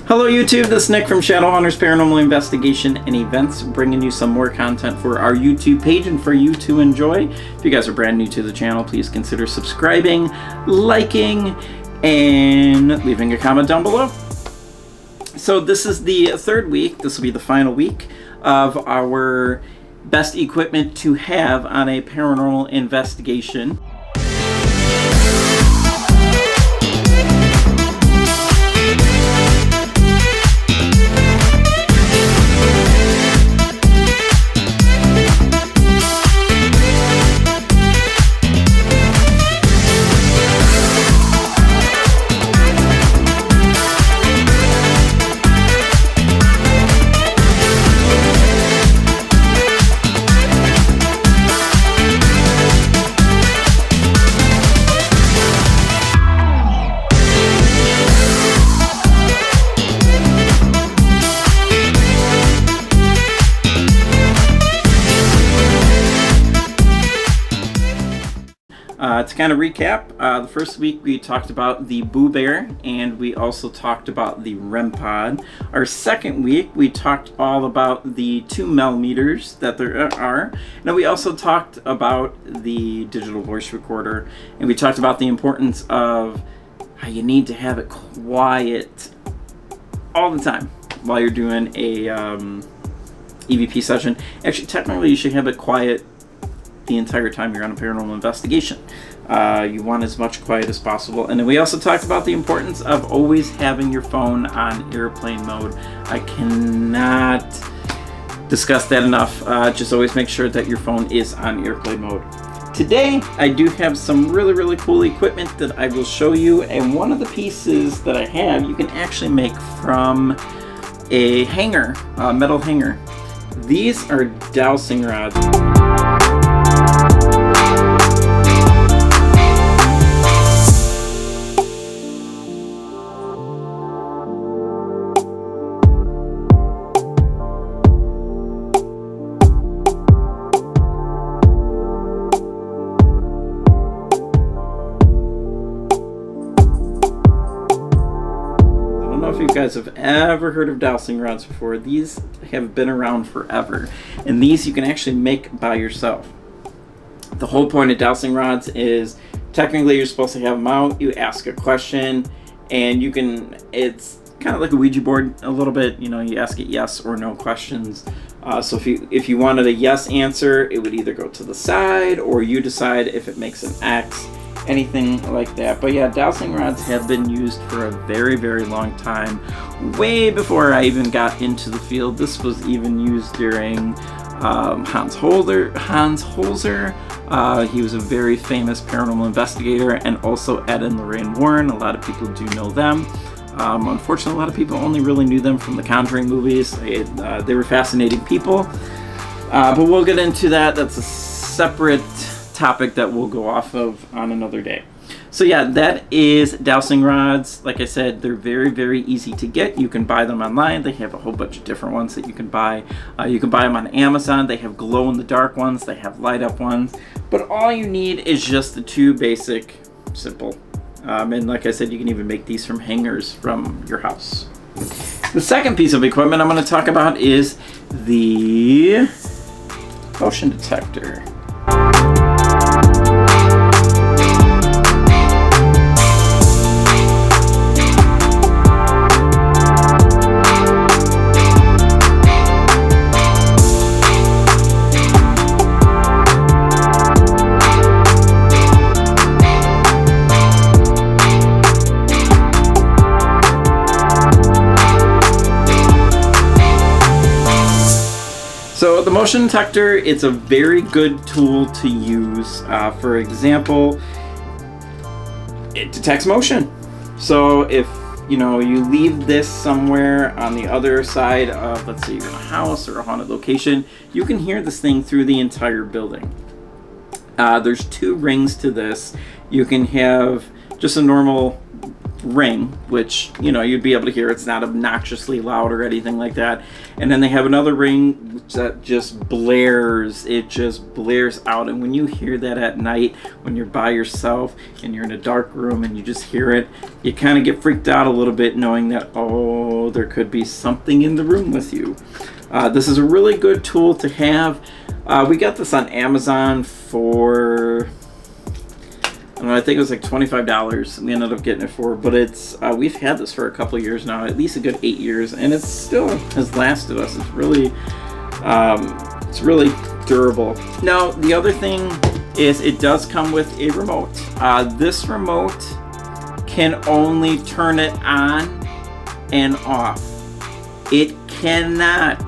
Hello YouTube, this is Nick from Shadowhunters Paranormal Investigation and Events, bringing you some more content for our YouTube page and for you to enjoy. If you guys are brand new to the channel, please consider subscribing, liking, and leaving a comment down below. So this is the third week, this will be the final week of our best equipment to have on a paranormal investigation. To kind of recap, the first week we talked about the Boo Bear and we also talked about the REM pod. Our second week we talked all about the 2 millimeters that there are. Now we also talked about the digital voice recorder, and we talked about the importance of how you need to have it quiet all the time while you're doing a EVP session. Actually, technically you should have it quiet the entire time you're on a paranormal investigation. You want as much quiet as possible. And then we also talked about the importance of always having your phone on airplane mode. I cannot discuss that enough. Just always make sure that your phone is on airplane mode. Today, I do have some really cool equipment that I will show you. And one of the pieces that I have, you can actually make from a hanger, a metal hanger. These are dowsing rods. If you guys have ever heard of dowsing rods before, these have been around forever, and these you can actually make by yourself. The whole point of dowsing rods is technically you're supposed to have them out, you ask a question, and you can, it's kind of like a Ouija board a little bit, you know, you ask it yes or no questions. So if you wanted a yes answer, it would either go to the side or you decide if it makes an X, anything like that. But yeah, dowsing rods have been used for a very long time, way before I even got into the field. This was even used during Hans Holzer. He was a very famous paranormal investigator, and also Ed and Lorraine Warren. A lot of people do know them. Unfortunately, a lot of people only really knew them from the Conjuring movies. They were fascinating people, but we'll get into that. That's a separate topic that we'll go off of on another day. So yeah, that is dowsing rods. Like I said, they're very easy to get. You can buy them online. They have a whole bunch of different ones that you can buy. You can buy them on Amazon. They have glow in the dark ones, they have light up ones, but all you need is just the 2 basic, simple. And like I said, you can even make these from hangers from your house. The second piece of equipment I'm going to talk about is the motion detector. So the motion detector, it's a very good tool to use. For example, it detects motion. So if you leave this somewhere on the other side of, let's say you're in a house or a haunted location, you can hear this thing through the entire building. There's 2 rings to this. You can have just a normal ring, which, you know, you'd be able to hear. It's not obnoxiously loud or anything like that. And then they have another ring that just blares. It just blares out. And when you hear that at night, when you're by yourself and you're in a dark room and you just hear it, you kind of get freaked out a little bit, knowing that, oh, there could be something in the room with you. This is a really good tool to have. We got this on Amazon for, I don't know, I think it was like $25. We ended up getting it for, but it's we've had this for a couple years now, at least a good 8 years, and it still has lasted us. It's really durable. Now, the other thing is it does come with a remote. This remote can only turn it on and off. It cannot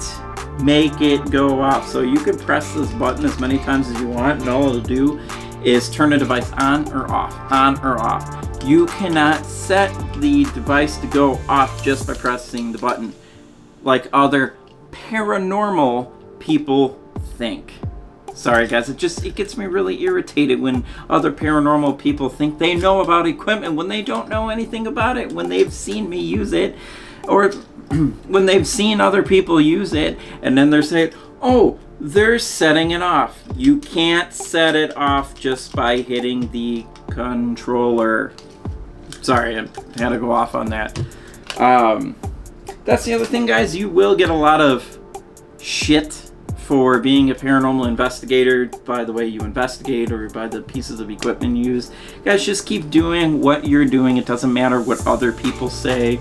make it go off. So you can press this button as many times as you want, and all it'll do is turn the device on or off, on or off. You cannot set the device to go off just by pressing the button, like other paranormal people think. Sorry guys, it gets me really irritated when other paranormal people think they know about equipment when they don't know anything about it, when they've seen me use it, or when they've seen other people use it, and then they're saying, oh, they're setting it off. You can't set it off just by hitting the controller. Sorry, I had to go off on that. That's the other thing, guys. You will get a lot of shit for being a paranormal investigator by the way you investigate or by the pieces of equipment you use. Guys, just keep doing what you're doing. It doesn't matter what other people say.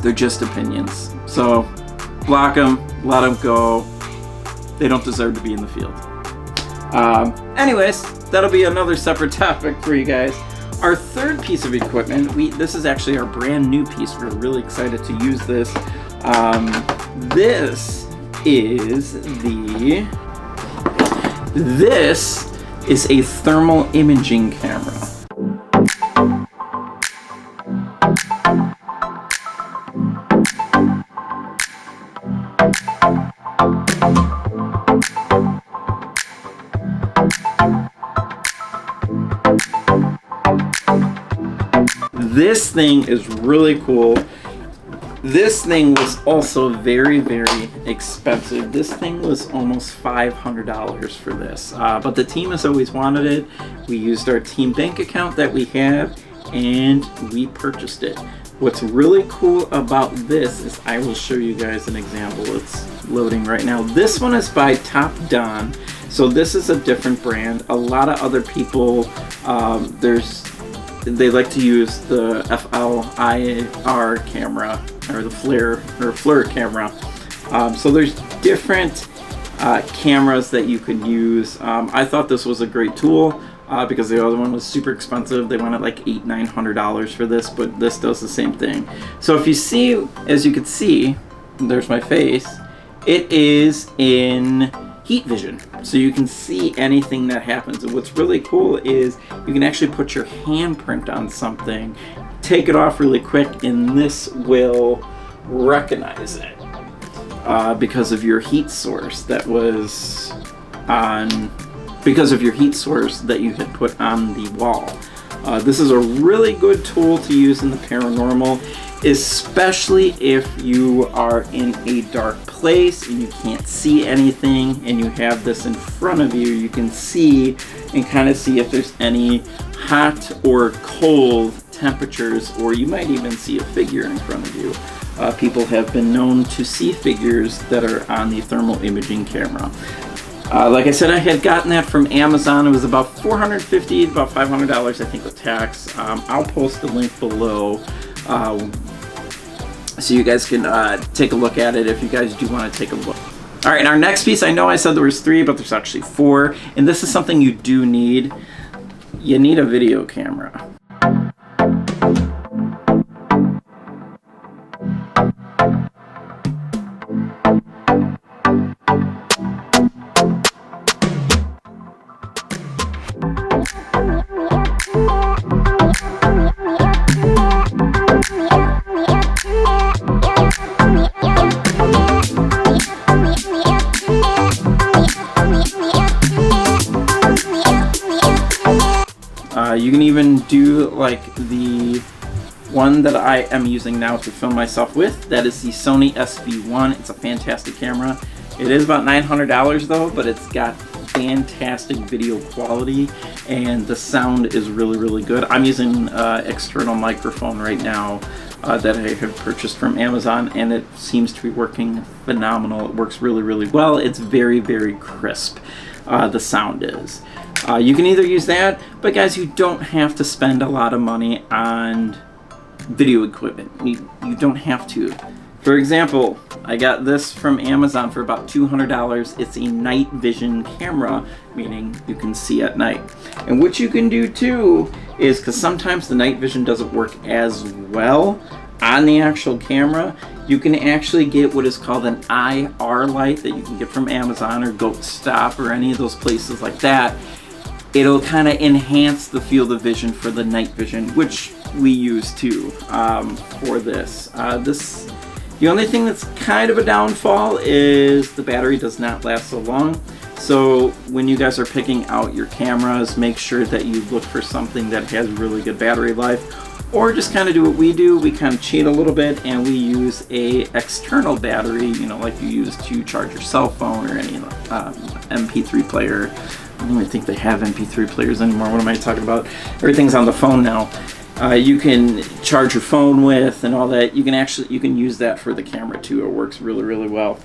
They're just opinions. So block them, let them go. They don't deserve to be in the field. Anyways, that'll be another separate topic for you guys. Our third piece of equipment, this is actually our brand new piece. We're really excited to use this. This is a thermal imaging camera. This thing is really cool. This thing was also very, very expensive. This thing was almost $500 for this, but the team has always wanted it. We used our team bank account that we have, and we purchased it. What's really cool about this is I will show you guys an example. It's loading right now. This one is by Top Don, so this is a different brand. A lot of other people, they like to use the FLIR camera, or the FLIR camera. So there's different cameras that you can use. I thought this was a great tool because the other one was super expensive. They wanted like $800-900 for this, but this does the same thing. So if you see, as you can see, there's my face. It is in heat vision, so you can see anything that happens. And what's really cool is you can actually put your handprint on something, take it off really quick, and this will recognize it because of your heat source that was on, because of your heat source that you had put on the wall. This is a really good tool to use in the paranormal, especially if you are in a dark place and you can't see anything and you have this in front of you. You can see and kind of see if there's any hot or cold temperatures, or you might even see a figure in front of you. People have been known to see figures that are on the thermal imaging camera. Like I said, I had gotten that from Amazon. It was about $450, about $500, I think, with tax. I'll post the link below so you guys can take a look at it if you guys do want to take a look. All right, our next piece, I know I said there was 3, but there's actually 4, and this is something you do need. You need a video camera. You can even do like the one that I am using now to film myself with. That is the Sony SV1. It's a fantastic camera. It is about $900 though, but it's got fantastic video quality and the sound is really, really good. I'm using external microphone right now that I have purchased from Amazon, and it seems to be working phenomenal. It works really, really well. It's very, very crisp. The sound is. You can either use that, but guys, you don't have to spend a lot of money on video equipment. You don't have to. For example, I got this from Amazon for about $200. It's a night vision camera, meaning you can see at night. And what you can do too is, because sometimes the night vision doesn't work as well on the actual camera, you can actually get what is called an IR light that you can get from Amazon or Goat Stop or any of those places like that. It'll kind of enhance the field of vision for the night vision, which we use too for this. The only thing that's kind of a downfall is the battery does not last so long. So when you guys are picking out your cameras, make sure that you look for something that has really good battery life, or just kind of do what we do. We kind of cheat a little bit and we use a external battery, you know, like you use to charge your cell phone or any MP3 player. I don't even think they have MP3 players anymore. What am I talking about? Everything's on the phone now. You can charge your phone with and all that. You can use that for the camera too. It works really, really well.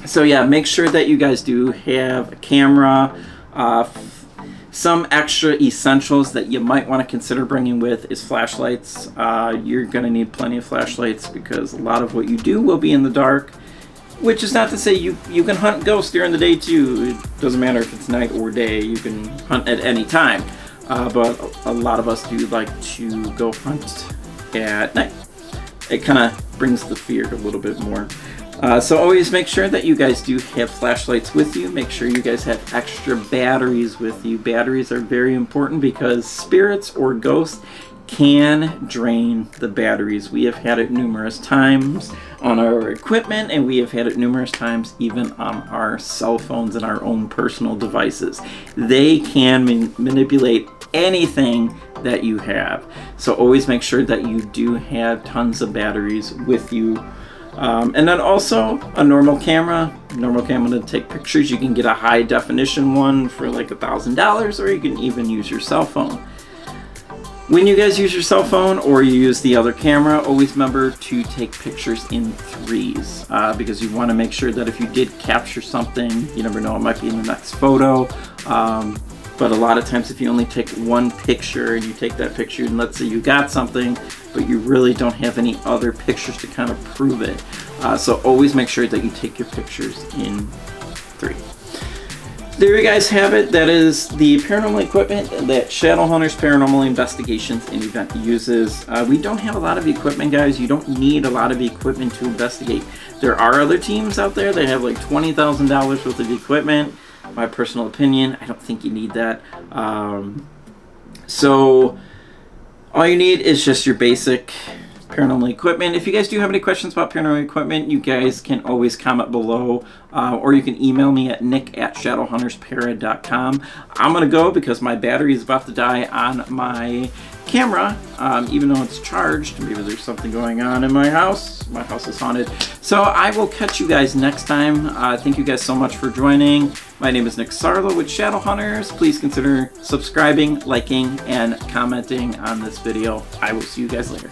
So yeah, make sure that you guys do have a camera. Some extra essentials that you might want to consider bringing with is flashlights. You're going to need plenty of flashlights because a lot of what you do will be in the dark. Which is not to say you can hunt ghosts during the day too. It doesn't matter if it's night or day. You can hunt at any time. But a lot of us do like to go hunt at night. It kind of brings the fear a little bit more. So always make sure that you guys do have flashlights with you. Make sure you guys have extra batteries with you. Batteries are very important because spirits or ghosts can drain the batteries. We have had it numerous times on our equipment, and we have had it numerous times even on our cell phones and our own personal devices. They can manipulate anything that you have. So always make sure that you do have tons of batteries with you. And then also a normal camera to take pictures. You can get a high definition one for like $1,000, or you can even use your cell phone. When you guys use your cell phone or you use the other camera, always remember to take pictures in threes because you want to make sure that if you did capture something, you never know, it might be in the next photo. But a lot of times if you only take one picture and you take that picture and let's say you got something, but you really don't have any other pictures to kind of prove it. So always make sure that you take your pictures in three. There you guys have it. That is the paranormal equipment that Shadowhunters Paranormal Investigations and Event uses. We don't have a lot of equipment, guys. You don't need a lot of equipment to investigate. There are other teams out there that have like $20,000 worth of equipment. My personal opinion, I don't think you need that. So all you need is just your basic paranormal equipment. If you guys do have any questions about paranormal equipment, you guys can always comment below, or you can email me at nick@shadowhunterspara.com. I'm gonna go because my battery is about to die on my camera, even though it's charged. Maybe there's something going on in my house. My house is haunted. So I will catch you guys next time. Thank you guys so much for joining. My name is Nick Sarlo with Shadowhunters. Please consider subscribing, liking, and commenting on this video. I will see you guys later.